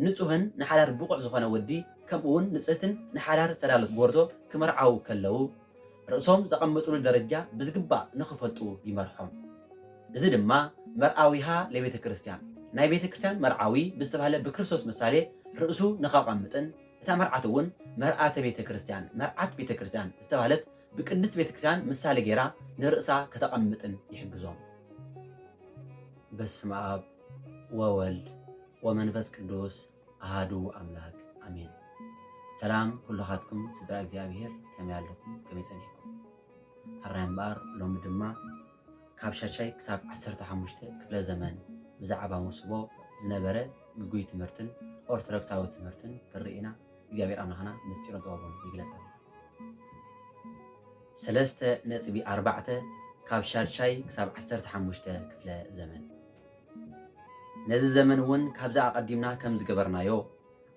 ንጹህን ንሓዳር ብቑዕ ዝኾነ ወዲ ከምኡውን ንጽህትን ንሓዳር ዝተዳለት ጎርዞ ክመርዓው ከለዉ ርእሶም ዘቐምጥሉ ደረጃ ብዝግባእ ንኽፈልጡ ይመርሖም። እዚ ድማ መርዓዊሃ ለቤተ ክርስቲያን ናይ ቤተ ክርስቲያን መርዓዊ ብዝተባሃለ ብክርስቶስ ምሳሌ ርእሱ ንኸቐምጥን እታ መርዓት እውን መርዓተ ቤተ ክርስቲያን መርዓት ቤተ ክርስቲያን ዝተባሃለት ብቅድስት ቤተ ክርስቲያን ምሳሌ ጌራ ንርእሳ ከተቐምጥን ይሕግዞም። በስመ አብ ወወልድ ወመንፈስ ቅዱስ አሃዱ አምላክ አሜን። ሰላም ኩልኻትኩም ስድራ እግዚአብሔር ከመይ ኣለኩም ከመይ ፀኒሕኩም? ሃራይ እምበር ሎሚ ድማ ካብ 6 ክሳብ 15 ክፍለ ዘመን ብዛዕባ መስቦ ዝነበረ ግጉይ ትምህርትን ኦርቶዶክሳዊ ትምህርትን ክርኢና እግዚአብሔር ኣምላኽና ምስጢሩን ጥበቡን ይግለጸልና። 3.4 ካብ 6 ክሳብ 15 ክፍለ ዘመን ነዚ ዘመን እውን ካብዛ ኣቐዲምና ከም ዝገበርናዮ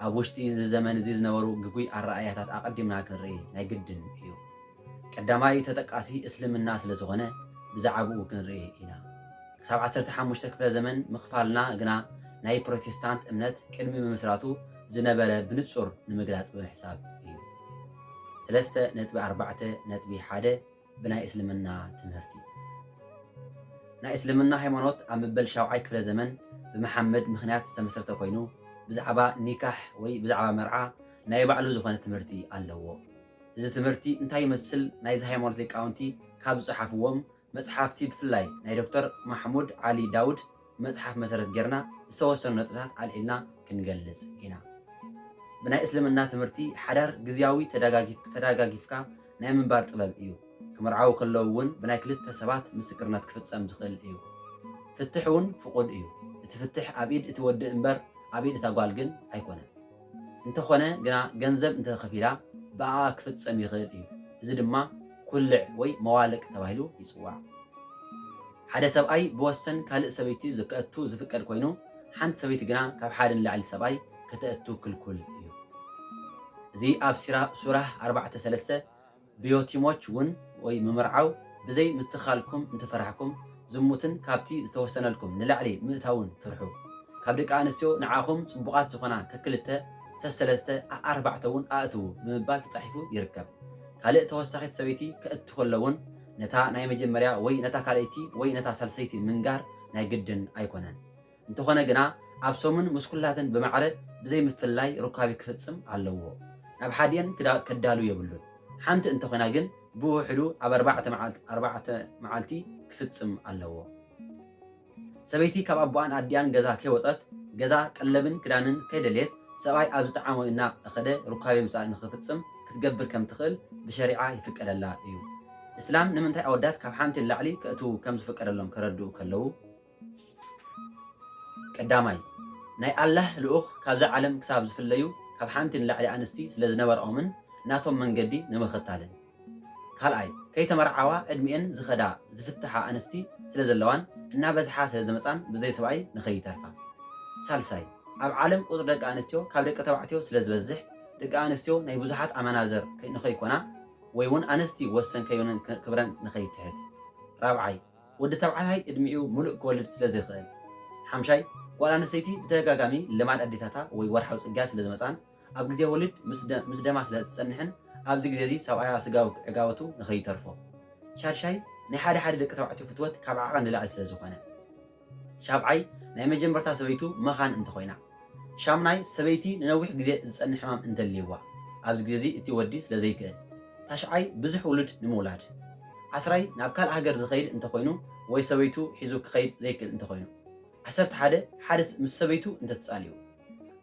ኣብ ውሽጢ እዚ ዘመን እዚ ዝነበሩ ግጉይ ኣረኣያታት ኣቐዲምና ክንርኢ ናይ ግድን እዩ። ቀዳማይ ተጠቃሲ እስልምና ስለ ዝኾነ ብዛዕባኡ ክንርኢ ኢና። ክሳብ 15 ክፍለ ዘመን ምኽፋልና ግና ናይ ፕሮቴስታንት እምነት ቅድሚ ምምስራቱ ዝነበረ ብንጹር ንምግላጽ ብምሕሳብ እዩ። 3.4.1 ብናይ እስልምና ትምህርቲ ናይ እስልምና ሃይማኖት ኣብ መበል 7ይ ክፍለ ዘመን ብመሐመድ ምኽንያት ዝተመስረተ ኮይኑ ብዛዕባ ኒካሕ ወይ ብዛዕባ መርዓ ናይ ባዕሉ ዝኾነ ትምህርቲ ኣለዎ። እዚ ትምህርቲ እንታይ ይመስል ናይዚ ሃይማኖት ሊቃውንቲ ካብ ዝፀሓፍዎም መፅሓፍቲ ብፍላይ ናይ ዶክተር ማሕሙድ ዓሊ ዳውድ መፅሓፍ መሰረት ጌርና ዝተወሰኑ ነጥብታት ኣልዒልና ክንገልጽ ኢና። ብናይ እስልምና ትምህርቲ ሓዳር ግዝያዊ ተደጋጊፍካ ናይ ምንባር ጥበብ እዩ። ክመርዓው ከለዉ እውን ብናይ ክልተ ሰባት ምስክርነት ክፍፀም ዝኽእል እዩ። ፍትሕ እውን ፍቑድ እዩ። እቲ ፍትሕ ኣብ ኢድ እቲ ወዲ እምበር ኣብ ኢድ እታ ጓል ግን ኣይኮነን። እንተኾነ ግና ገንዘብ እንተኸፊላ ብኣ ክፍፀም ይኽእል እዩ። እዚ ድማ ኩልዕ ወይ መዋልቅ ተባሂሉ ይፅዋዕ። ሓደ ሰብኣይ ብወሰን ካልእ ሰበይቲ ክእቱ ዝፍቀድ ኮይኑ ሓንቲ ሰበይቲ ግና ካብ ሓደ ንላዕሊ ሰብኣይ ከተእቱ ክልኩል እዩ። እዚ ኣብ ሱራህ 4:3 ብዮቲሞች እውን ወይ ምምርዓው ብዘይ ምስትኻልኩም እንተፈራሕኩም ዝሙትን ካብቲ ዝተወሰነልኩም ንላዕሊ ምእታውን ፍርሑ ካብ ደቂ ኣንስትዮ ንዓኹም ፅቡቓት ዝኾና ከክልተ ሰለስተ ኣርባዕተ እውን ኣእትዉ ብምባል ተፃሒፉ ይርከብ። ካልእ ተወሳኺት ሰበይቲ ከእቱ ከለውን ነታ ናይ መጀመርያ ወይ ነታ ካልአይቲ ወይ ነታ ሳልሰይቲ ምንጋር ናይ ግድን ኣይኮነን። እንተኾነ ግና ኣብ ሶምን ምስኩላትን ብማዕረ ብዘይ ምፍላይ ሩካቢ ክፍፅም ኣለዎ። ናብ ሓድየን ከዳሉ የብሉን። ሓንቲ እንተኾና ግን ብውሕዱ ኣብ 4 መዓልቲ ክፍፅም ኣለዎ። ሰበይቲ ካብ ኣቦኣን ኣዲያን ገዛ ከይወፀት ገዛ ቀለብን ክዳንን ከይደልየት ሰብኣይ ኣብ ዝጠዓሞ እናኸደ ሩካቤ ምሳእ ንኽፍፅም ክትገብር ከም ትኽእል ብሸሪዓ ይፍቀደላ እዩ። እስላም ንምንታይ ኣወዳት ካብ ሓንቲ ንላዕሊ ከእትዉ ከም ዝፍቀደሎም ከረድኡ ከለዉ ቀዳማይ ናይ ኣላህ ልኡኽ ካብዛ ዓለም ክሳብ ዝፍለዩ ካብ ሓንቲ ንላዕሊ ኣንስቲ ስለ ዝነበርኦምን ናቶም መንገዲ ንምኽታልን። ካልኣይ ከይተመርዓዋ ዕድሚአን ዝኸዳ ዝፍትሓ ኣንስቲ ስለ ዘለዋን እናበዝሓ ስለ ዝመፃን ብዘይ ሰብኣይ ንኸይተርፋ። ሳልሳይ ኣብ ዓለም ቁፅሪ ደቂ ኣንስትዮ ካብ ደቂ ተባዕትዮ ስለ ዝበዝሕ ደቂ ኣንስትዮ ናይ ብዙሓት ኣመናዘር ንኸይኮና ወይ እውን ኣንስቲ ወሰን ከይብለን ክብረን ንኸይትሕት። ራብዓይ ወዲ ተባዕታይ ዕድሚኡ ሙሉእ ክወልድ ስለ ዘይኽእል። ሓምሻይ ጓል ኣንስተይቲ ብተደጋጋሚ ልማድ ኣዴታታ ወይ ወርሓዊ ፅግያ ስለ ዝመፃን ኣብ ግዜ ወሊድ ምስ ደማ ስለ ትፀንሕን ኣብዚ ግዜ እዚ ሰብኣያ ስጋዊ ዕጋወቱ ንኸይተርፎ። ሻድሻይ ናይ ሓደ ደቂ ተባዕትዮ ፍትወት ካብ ዓቐን ንላዕሊ ስለ ዝኾነ። ሻብዓይ ናይ መጀመርታ ሰበይቱ መኻን እንተኮይና። ሻምናይ ሰበይቲ ንነዊሕ ግዜ ዝፀንሕ ሕማም እንተልይዋ ኣብዚ ግዜ እዚ እቲ ወዲ ስለ ዘይክእል። ታሽዓይ ብዙሕ ውሉድ ንምውላድ። 10ይ ናብ ካልእ ሃገር ዝኸይድ እንተኮይኑ ወይ ሰበይቱ ሒዙ ክኸይድ ዘይክእል እንተኮይኑ። 11 ሓደ ምስ ሰበይቱ እንተተፃልዩ።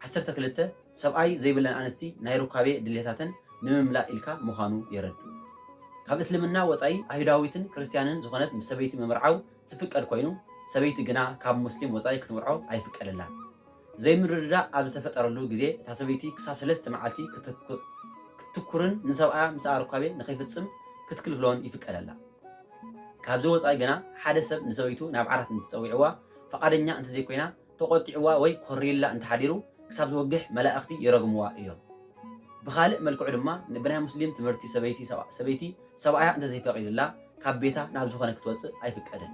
12 ሰብኣይ ዘይብለን ኣንስቲ ናይ ሩካቤ ድሌታትን ንምምላእ ኢልካ ምዃኑ የረድኡ። ካብ እስልምና ወፃኢ ኣይሁዳዊትን ክርስትያንን ዝኾነት ምስ ሰበይቲ ምምርዓው ዝፍቀድ ኮይኑ ሰበይቲ ግና ካብ ሙስሊም ወፃኢ ክትምርዖ ኣይፍቀደላን። ዘይምርድዳእ ኣብ ዝተፈጠረሉ ግዜ እታ ሰበይቲ ክሳብ 3 መዓልቲ ክትኩርን ንሰብኣያ ምስኣ ሩካቤ ንኸይፍፅም ክትክልክሎን ይፍቀደላ። ካብዚ ወፃኢ ግና ሓደ ሰብ ንሰበይቱ ናብ ዓራት እንትፀዊዕዋ ፈቃደኛ እንተዘይኮይና ተቆጢዕዋ ወይ ኮሪላ እንተሓዲሩ ክሳብ ዝወግሕ መላእኽቲ ይረግምዋ እዮም። ብኻልእ መልክዑ ድማ ብናይ ሙስሊም ትምህርቲ ሰበይቲ ሰብኣያ እንተዘይፈቒድላ ካብ ቤታ ናብ ዝኾነ ክትወፅእ ኣይፍቀደን።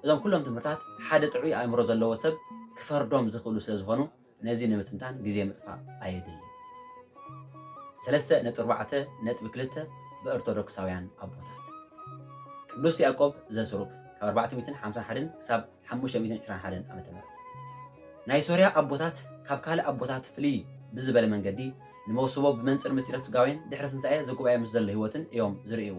እዞም ኩሎም ትምህርታት ሓደ ጥዑይ ኣእምሮ ዘለዎ ሰብ ክፈርዶም ዝኽእሉ ስለ ዝኾኑ ነዚ ንምትንታን ግዜ ምጥፋእ ኣይድልን። 3.4.2 ብኦርቶዶክሳውያን ኣቦታት ቅዱስ ያዕቆብ ዘስሩግ ካብ 451 ክሳብ 521 ዓ.ም ናይ ሶርያ ኣቦታት ካብ ካልእ ኣቦታት ፍልይ ብዝበለ መንገዲ ንመውስቦ ብመንፅር ምስጢራት ስጋውያን ድሕሪ ትንሣኤ ዘጉባኤ ምስ ዘሎ ህይወትን እዮም ዝርእይዎ።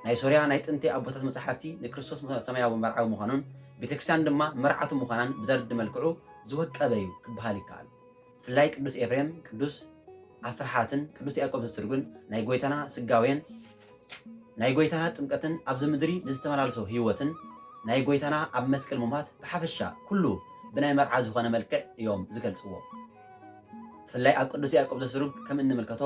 ናይ ሶርያ ናይ ጥንቲ ኣቦታት መፅሓፍቲ ንክርስቶስ ሰማያዊ መርዓዊ ምዃኑን ቤተክርስትያን ድማ መርዓቱ ምዃናን ብዘርዲ መልክዑ ዝወቀበ እዩ ክበሃል ይከኣል። ብፍላይ ቅዱስ ኤፍሬም፣ ቅዱስ ኣፍርሓትን ቅዱስ ያዕቆብ ዘስሩግን ናይ ጎይታና ስጋውያን ናይ ጎይታና ጥምቀትን ኣብዚ ምድሪ ንዝተመላለሶ ህይወትን ናይ ጎይታና ኣብ መስቀል ምማት ብሓፈሻ ኩሉ ብናይ መርዓ ዝኾነ መልክዕ እዮም ዝገልጽዎ። ብፍላይ ኣብ ቅዱስ ያዕቆብ ዘስሩግ ከም እንምልከቶ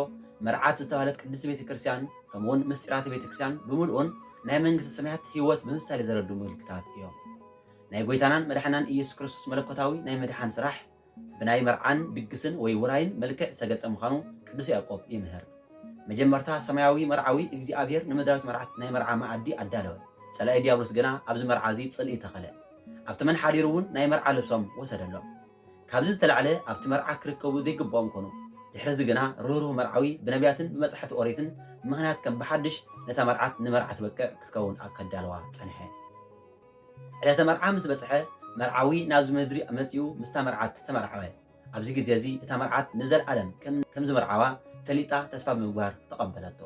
መርዓት ዝተባህለት ቅድስቲ ቤተክርስትያን ከምኡውን ምስጢራት ቤተክርስትያን ብምልኡን ናይ መንግስቲ ሰማያት ህይወት ብምሳሌ ዘረዱ ምልክታት እዮም። ናይ ጎይታናን መድሓናን ኢየሱስ ክርስቶስ መለኮታዊ ናይ መድሓን ስራሕ ብናይ መርዓን ድግስን ወይ ውራይን መልክዕ ዝተገጸ ምዃኑ ቅዱስ ያዕቆብ ይምህር። መጀመርታ ሰማያዊ መርዓዊ እግዚኣብሔር ንምድራዊት መርዓት ናይ መርዓ መኣዲ ኣዳለወ። ጸላኢ ዲያብሎስ ግና ኣብዚ መርዓ እዚ ጽልኢ ተኸለ። ኣብቲ መን ሓዲሩ እውን ናይ መርዓ ልብሶም ወሰደሎም። ካብዚ ዝተላዕለ ኣብቲ መርዓ ክርከቡ ዘይግብኦም ኮኑ። ድሕሪዚ ግና ርህሩህ መርዓዊ ብነቢያትን ብመጻሕፍቲ ኦሪትን ምኽንያት ከም ብሓድሽ ነታ መርዓት ንመርዓ ትበቅዕ ክትከውን ከዳልዋ ጸንሐ። ዕለተ መርዓ ምስ በጽሐ መርዓዊ ናብዚ ምድሪ መጺኡ ምስታ መርዓት ተመርዓወ። ኣብዚ ግዜ እዚ እታ መርዓት ንዘለዓለም ከም ዝመርዓዋ ፈሊጣ ተስፋ ብምግባር ተቐበለቶ።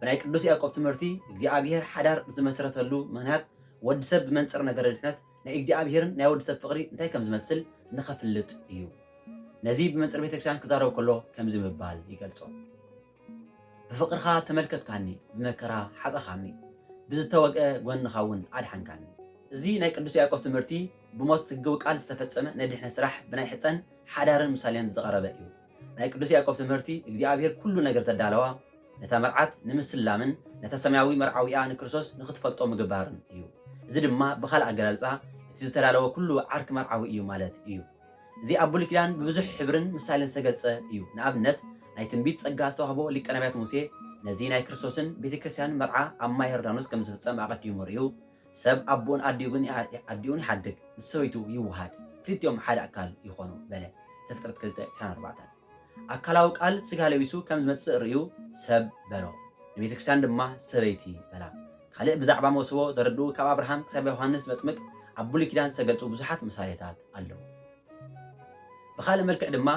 ብናይ ቅዱስ ያዕቆብ ትምህርቲ እግዚኣብሔር ሓዳር ዝመሰረተሉ ምኽንያት ወዲ ሰብ ብመንፅር ነገረ ድሕነት ናይ እግዚኣብሔርን ናይ ወዲ ሰብ ፍቕሪ እንታይ ከም ዝመስል ንኸፍልጥ እዩ። ነዚ ብመንፅር ቤተክርስትያን ክዛረብ ከሎ ከምዚ ምባል ይገልጾ። ብፍቕርኻ ተመልከትካኒ፣ ብመከራ ሓፀኻኒ፣ ብዝተወቅአ ጎንኻ እውን ኣድሓንካኒ። እዚ ናይ ቅዱስ ያዕቆብ ትምህርቲ ብሞት ሕጋዊ ቃል ዝተፈጸመ ናይ ድሕነት ስራሕ ብናይ ሕፀን ሓዳርን ምሳሌን ዝቐረበ እዩ። ናይ ቅዱስ ያዕቆብ ትምህርቲ እግዚኣብሔር ኩሉ ነገር ዘዳለዋ ነታ መርዓት ንምስላምን ነታ ሰማያዊ መርዓዊያ ንክርስቶስ ንኽትፈልጦ ምግባርን እዩ። እዚ ድማ ብኻልእ ኣገላልፃ እቲ ዝተዳለወ ኩሉ ዓርኪ መርዓዊ እዩ ማለት እዩ። እዚ ኣብ ብሉይ ኪዳን ብብዙሕ ሕብርን ምሳሌን ዝተገልጸ እዩ። ንኣብነት ናይ ትንቢት ጸጋ ዝተዋህቦ ሊቀ ነቢያት ሙሴ ነዚ ናይ ክርስቶስን ቤተክርስትያን መርዓ ኣብ ማይ ዮርዳኖስ ከም ዝፍጸም ኣቐዲሙ ርዩ ሰብ ኣቦን ኣዲኡን ይሓድግ ምስ ሰበይቱ ይውሃድ ክልቲኦም ሓደ ኣካል ይኾኑ በለ ዘፍጥረት 2:24 ኣካላዊ ቃል ስጋ ለቢሱ ከም ዝመጽእ ርዩ ሰብ በሎ ንቤተክርስትያን ድማ ሰበይቲ በላ። ካልእ ብዛዕባ መውስቦ ዘረድኡ ካብ ኣብርሃም ክሳብ ዮሃንስ መጥምቅ ኣብ ብሉይ ኪዳን ዝተገልጹ ብዙሓት ምሳሌታት ኣለዉ። ብኻልእ መልክዕ ድማ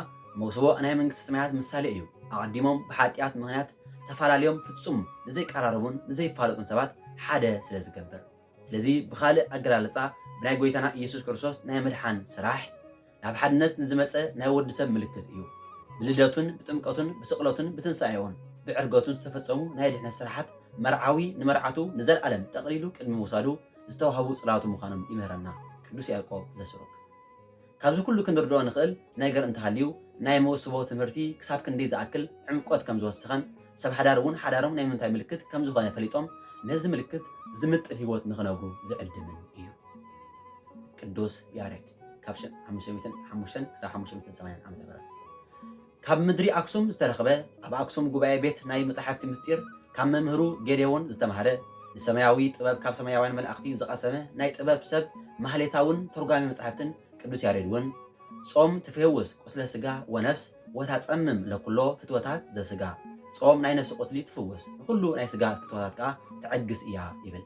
መውስቦ ናይ መንግስቲ ሰማያት ምሳሌ እዩ። ኣቐዲሞም ብሓጢኣት ምኽንያት ተፈላለዮም ፍጹም ንዘይቀራረቡን ንዘይፋለጡን ሰባት ሓደ ስለ ዝገብር። ስለዚ ብኻልእ ኣገላለጻ ብናይ ጎይታና ኢየሱስ ክርስቶስ ናይ መድሓን ስራሕ ናብ ሓድነት ንዝመፀ ናይ ወዲ ሰብ ምልክት እዩ። ብልደቱን ብጥምቀቱን ብስቕለቱን ብትንሳኤውን ብዕርገቱን ዝተፈጸሙ ናይ ድሕነት ስራሓት መርዓዊ ንመርዓቱ ንዘለዓለም ጠቕሊሉ ቅድሚ ምውሳዱ ዝተዋህቡ ጽላቱ ምዃኖም ይምህረና ቅዱስ ያዕቆብ ዘስሩግ። ካብዚ ኩሉ ክንርድኦ ንኽእል ነገር እንተሃልዩ ናይ መውስቦ ትምህርቲ ክሳብ ክንደይ ዝኣክል ዕምቆት ከም ዝወስኸን ሰብ ሓዳር እውን ሓዳሮም ናይ ምንታይ ምልክት ከም ዝኾነ ፈሊጦም ነዚ ምልክት ዝምጥን ህይወት ንኽነብሩ ዝዕድምን እዩ። ቅዱስ ያሬድ ካብ 505 ክሳብ 580 ዓ.ም ካብ ምድሪ ኣክሱም ዝተረኸበ ኣብ ኣክሱም ጉባኤ ቤት ናይ መጻሕፍቲ ምስጢር ካብ መምህሩ ጌዴዎን ዝተምሃረ ንሰማያዊ ጥበብ ካብ ሰማያውያን መላእኽቲ ዝቐሰመ ናይ ጥበብ ሰብ ማህሌታውን ተርጓሚ መጻሕፍትን ቅዱስ ያሬድ እውን ጾም ትፈውስ ቁስለ ስጋ ወነፍስ ወታጸምም ለኩሎ ፍትወታት ዘስጋ ጾም ናይ ነፍሲ ቁስሊ ትፍውስ ንኩሉ ናይ ስጋ ፍትወታት ከዓ ትዕግስ እያ ይብል።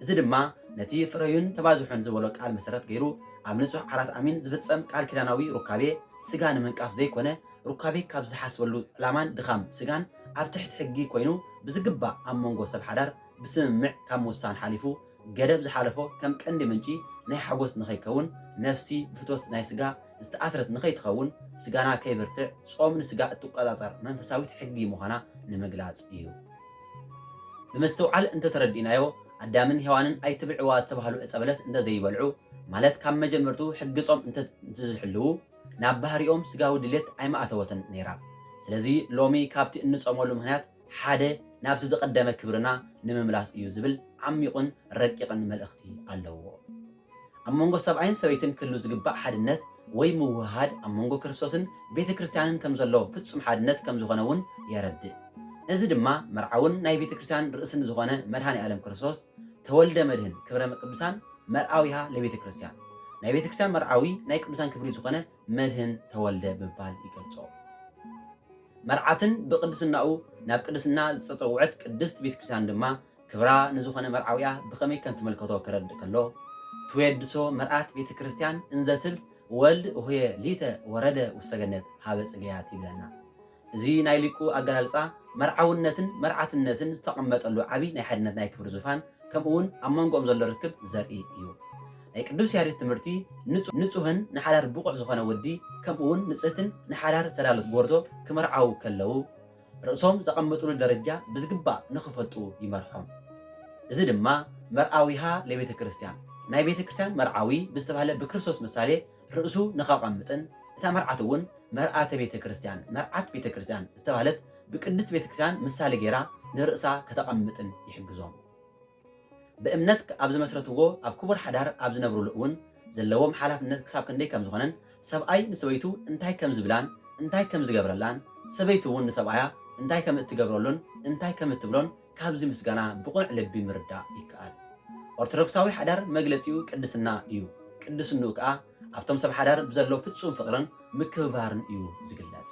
እዚ ድማ ነቲ ፍረዩን ተባዝሑን ዝበሎ ቃል መሰረት ገይሩ ኣብ ንጹሕ ዓራት ኣሚን ዝፍጸም ቃል ኪዳናዊ ሩካቤ ስጋ ንምንቃፍ ዘይኮነ ሩካቤ ካብ ዝሓስበሉ ዕላማን ድኻም ስጋን ኣብ ትሕቲ ሕጊ ኮይኑ ብዝግባእ ኣብ መንጎ ሰብ ሓዳር ብስምምዕ ካብ ምውሳን ሓሊፉ ገደብ ዝሓለፎ ከም ቀንዲ ምንጪ ናይ ሓጎስ ንኸይከውን ነፍሲ ብፍትወት ናይ ስጋ ዝተኣትረት ንኸይትኸውን ስጋና ከይብርትዕ ጾም ንስጋ እትቆጻጸር መንፈሳዊት ሕጊ ምዃና ንምግላጽ እዩ። ብምስትውዓል እንተተረዲእናዮ ኣዳምን ሔዋንን ኣይትብልዕዋ ዝተባህሉ ዕፀ በለስ እንተዘይበልዑ ማለት ካብ መጀመርቱ ሕጊ ጾም እንተዝሕልዉ ናብ ባህሪኦም ስጋዊ ድሌት ኣይማእተወትን ነይራ። ስለዚ ሎሚ ካብቲ እንጾመሉ ምኽንያት ሓደ ናብቲ ዝቐደመ ክብርና ንምምላስ እዩ ዝብል ዓሚቑን ረቂቕን መልእኽቲ ኣለዎ። ኣብ መንጎ ሰብኣይን ሰበይትን ክህሉ ዝግባእ ሓድነት ወይ ምውሃድ ኣብ መንጎ ክርስቶስን ቤተ ክርስቲያንን ከም ዘሎ ፍጹም ሓድነት ከም ዝኾነ እውን የረድእ። ነዚ ድማ መርዓውን ናይ ቤተ ክርስቲያን ርእስን ዝኾነ መድሃኒ ዓለም ክርስቶስ ተወልደ መድህን ክብረ ቅዱሳን መርዓዊሃ ለቤተ ክርስቲያን ናይ ቤተ ክርስቲያን መርዓዊ ናይ ቅዱሳን ክብሪ ዝኾነ መድህን ተወልደ ብምባል ይገልጾ። መርዓትን ብቅድስናኡ ናብ ቅድስና ዝፀውዐት ቅድስት ቤተክርስቲያን ድማ ክብራ ንዝኾነ መርዓውያ ብኸመይ ከም ትመልከቶ ክረድእ ከሎ ትወድሶ መርዓት ቤተክርስቲያን እንዘትብል ወልድ ሆየ ሊተ ወረደ ውሰገነት ሃበ ጽጌያት ይብለና። እዚ ናይ ሊቁ ኣገላልፃ መርዓውነትን መርዓትነትን ዝተቐመጠሉ ዓብይ ናይ ሓድነት ናይ ክብሪ ዙፋን ከምኡውን ኣብ መንጎኦም ዘሎ ርክብ ዘርኢ እዩ። ናይ ቅዱስ ያሬድ ትምህርቲ ንጹህን ንሓዳር ብቑዕ ዝኾነ ወዲ ከምኡውን ንጽህትን ንሓዳር ተዳለት ጎርዞ ክመርዓው ከለው ርእሶም ዘቐምጥሉ ደረጃ ብዝግባእ ንኽፈጡ ይመርሖም። እዚ ድማ መርዓዊሃ ለቤተ ክርስቲያን ናይ ቤተ ክርስቲያን መርዓዊ ብዝተባሃለ ብክርስቶስ ምሳሌ ርእሱ ንኸቐምጥን እታ መርዓት እውን መርዓተ ቤተ ክርስቲያን መርዓት ቤተ ክርስቲያን ዝተባሃለት ብቅድስት ቤተ ክርስቲያን ምሳሌ ጌራ ንርእሳ ከተቐምጥን ይሕግዞም። ብእምነት ኣብ ዝመስረትዎ ኣብ ክቡር ሓዳር ኣብ ዝነብሩሉ እውን ዘለዎም ሓላፍነት ክሳብ ክንደይ ከም ዝኾነን ሰብኣይ ንሰበይቱ እንታይ ከም ዝብላን እንታይ ከም ዝገብረላን ሰበይቲ እውን ንሰብኣያ እንታይ ከም እትገብረሉን እንታይ ከም እትብሎን ካብዚ ምስጋና ብቑንዕ ልቢ ምርዳእ ይከኣል። ኦርቶዶክሳዊ ሓዳር መግለፂኡ ቅድስና እዩ። ቅድስንኡ ከዓ ኣብቶም ሰብ ሓዳር ብዘሎ ፍጹም ፍቕርን ምክብባርን እዩ ዝግለጽ።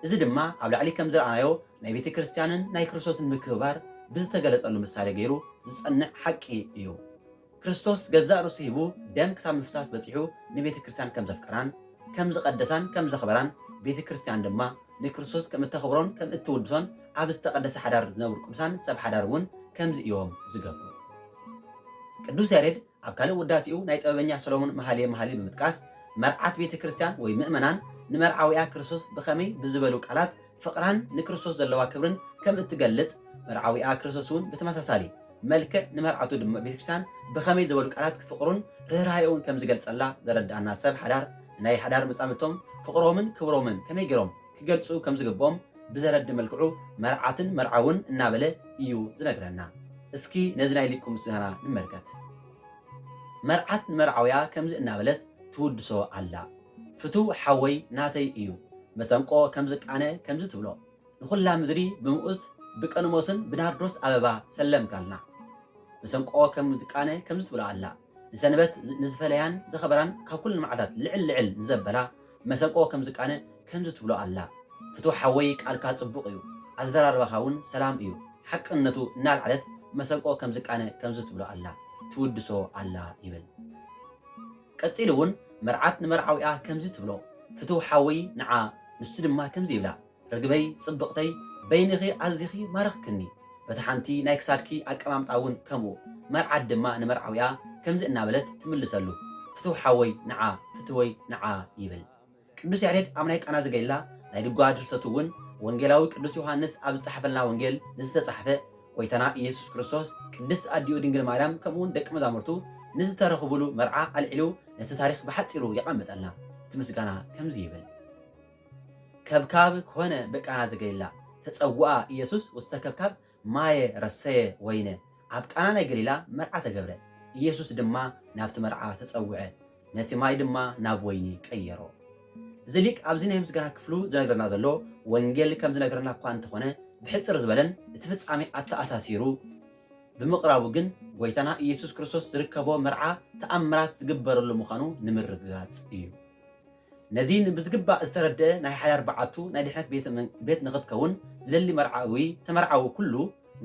እዚ ድማ ኣብ ላዕሊ ከም ዝረኣናዮ ናይ ቤተ ክርስቲያንን ናይ ክርስቶስን ምክብባር ብዝተገለጸሉ ምሳሌ ገይሩ ዝጸንዕ ሓቂ እዩ። ክርስቶስ ገዛእ ርእሱ ሂቡ ደም ክሳብ ምፍሳስ በፂሑ ንቤተ ክርስቲያን ከም ዘፍቀራን ከም ዝቐደሳን ከም ዘኽበራን ቤተ ክርስቲያን ድማ ንክርስቶስ ከም እተኽብሮን ከም እትውድሶን ኣብ ዝተቐደሰ ሓዳር ዝነብሩ ቅዱሳን ሰብ ሓዳር እውን ከምዚ እዮም ዝገብሩ። ቅዱስ ያሬድ ኣብ ካልእ ውዳሴኡ ናይ ጥበበኛ ሰሎሞን መሃልየ መሃሊ ብምጥቃስ መርዓት ቤተ ክርስቲያን ወይ ምእመናን ንመርዓውያ ክርስቶስ ብኸመይ ብዝበሉ ቃላት ፍቕራን ንክርስቶስ ዘለዋ ክብርን ከም እትገልጽ መርዓውያ ክርስቶስ እውን ብተመሳሳሊ መልክዕ ንመርዓቱ ድማ ቤተክርስቲያን ብኸመይ ዝበሉ ቃላት ፍቕሩን ርህራሄውን ከም ዝገልጸላ ዘረዳእና ሰብ ሓዳር ናይ ሓዳር መጻምድቶም ፍቕሮምን ክብሮምን ከመይ ገይሮም ክገልጹ ከም ዝግብኦም ብዘረዲ መልክዑ መርዓትን መርዓውን እናበለ እዩ ዝነግረና። እስኪ ነዚ ናይ ሊቁ ምስጋና ንመልከት። መርዓት ንመርዓውያ ከምዚ እናበለት ትውድሶ ኣላ። ፍቱው ሓወይ ናተይ እዩ መሰንቆ ከምዚ ቃነ ከምዚ ትብሎ ንኹላ ምድሪ ብምኡስ ብቀንሞስን ብናርዶስ ኣበባ ሰለምካልና። መሰንቆ ከምዚ ቃነ ከምዚ ትብሎ ኣላ። ንሰንበት ንዝፈለያን ዘኸበራን ካብ ኩሉ መዓልታት ልዕል ልዕል ንዘበላ መሰንቆ ከምዚ ቃነ ከምዚ ትብሎ ኣላ። ፍቱው ሓወይ ቃልካ ጽቡቕ እዩ ኣዘራርባኻ እውን ሰላም እዩ ሓቅነቱ እናልዓለት መሰንቆ ከምዚ ቃነ ከምዚ ትብሎ ኣላ ትውድሶ ኣላ ይብል። ቀፂሉ እውን መርዓት ንመርዓውያ ከምዚ ትብሎ ፍቱው ሓወይ ንዓ ንሱ ድማ ከምዚ ይብላ ርግበይ ጽብቕተይ በይንኺ ኣዝኺ ማረኽክኒ በቲ ሓንቲ ናይ ክሳድኪ ኣቀማምጣ እውን ከምኡ መርዓት ድማ ንመርዓውያ ከምዚ እናበለት ትምልሰሉ ፍቱው ሓወይ ንዓ ፍትወይ ንዓ ይብል። ቅዱስ ያሬድ ኣብ ናይ ቃና ዘገሊላ ናይ ድጓ ድርሰቱ እውን ወንጌላዊ ቅዱስ ዮሃንስ ኣብ ዝፀሓፈልና ወንጌል ንዝተፃሕፈ ጎይታና ኢየሱስ ክርስቶስ ቅድስት ኣዲኡ ድንግል ማርያም ከምኡውን ደቂ መዛሙርቱ ንዝተረኽብሉ መርዓ ኣልዒሉ ነቲ ታሪክ ብሓፂሩ የቐምጠልና። እቲ ምስጋና ከምዚ ይብል ከብካብ ኮነ በቃና ዘገሊላ ተፀውአ ኢየሱስ ውስተ ከብካብ ማየ ረሰየ ወይነ ኣብ ቃና ናይ ገሊላ መርዓ ተገብረ ኢየሱስ ድማ ናብቲ መርዓ ተፀውዐ ነቲ ማይ ድማ ናብ ወይኒ ቀየሮ። እዚ ሊቅ ኣብዚ ናይ ምስጋና ክፍሉ ዝነግረና ዘሎ ወንጌል ከም ዝነግረና እኳ እንተኾነ ብሕፅር ዝበለን እቲ ፍጻሜ ኣተኣሳሲሩ ብምቕራቡ ግን ጎይታና ኢየሱስ ክርስቶስ ዝርከቦ መርዓ ተኣምራት ዝግበረሉ ምዃኑ ንምርግጋፅ እዩ። ነዚ ብዝግባእ ዝተረድአ ናይ ሓዳር በዓቱ ናይ ድሕነት ቤት ንኽትከውን ዝደሊ መርዓዊ ተመርዓዊ ኩሉ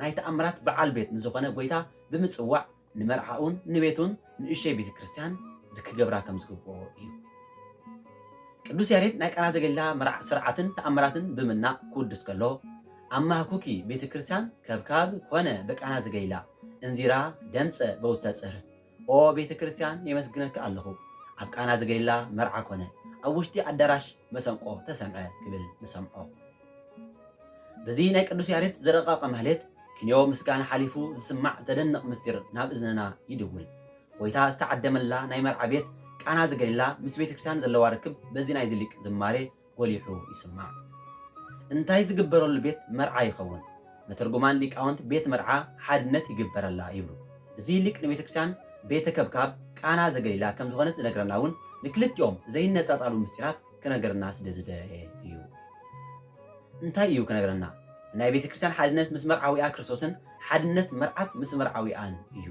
ናይ ተኣምራት በዓል ቤት ንዝኾነ ጎይታ ብምፅዋዕ ንመርዓኡን ንቤቱን ንእሽተይ ቤተ ክርስቲያን ዝክገብራ ከም ዝግብኦ እዩ። ቅዱስ ያሬድ ናይ ቃና ዘገሊላ መርዓ ስርዓትን ተኣምራትን ብምናቕ ክውድስ ከሎ ኣማህኩኪ ቤተ ክርስቲያን ከብካብ ኮነ በቃና ዘገሊላ እንዚራ ደምፀ በውስተ ጽህር ኦ ቤተ ክርስቲያን የመስግነካ ኣለኹ ኣብ ቃና ዘገሊላ መርዓ ኮነ ኣብ ውሽጢ ኣዳራሽ መሰንቆ ተሰምዐ ክብል ንሰምዖ። በዚ ናይ ቅዱስ ያሬድ ዘረቓቐ ማህሌት ክንዮ ምስጋና ሓሊፉ ዝስማዕ ዘደንቕ ምስጢር ናብ እዝንና ይድውል። ጎይታ ዝተዓደመላ ናይ መርዓ ቤት ቃና ዘገሊላ ምስ ቤተ ክርስቲያን ዘለዋ ርክብ በዚ ናይ ዝሊቅ ዝማሬ ጎሊሑ ይስማዕ። እንታይ ዝግበረሉ ቤት መርዓ ይኸውን? መተርጉማን ሊቃውንት ቤት መርዓ ሓድነት ይግበረላ ይብሉ። እዚ ሊቅ ንቤተ ክርስቲያን ቤተ ከብካብ ቃና ዘገሊላ ከም ዝኾነት ዝነግረና እውን ንክልቲኦም ዘይነፃፃሉ ምስጢራት ክነገርና ስለ ዝደለየ እዩ። እንታይ እዩ ክነገረና? ናይ ቤተ ክርስቲያን ሓድነት ምስ መርዓዊኣ ክርስቶስን ሓድነት መርዓት ምስ መርዓዊኣን እዩ።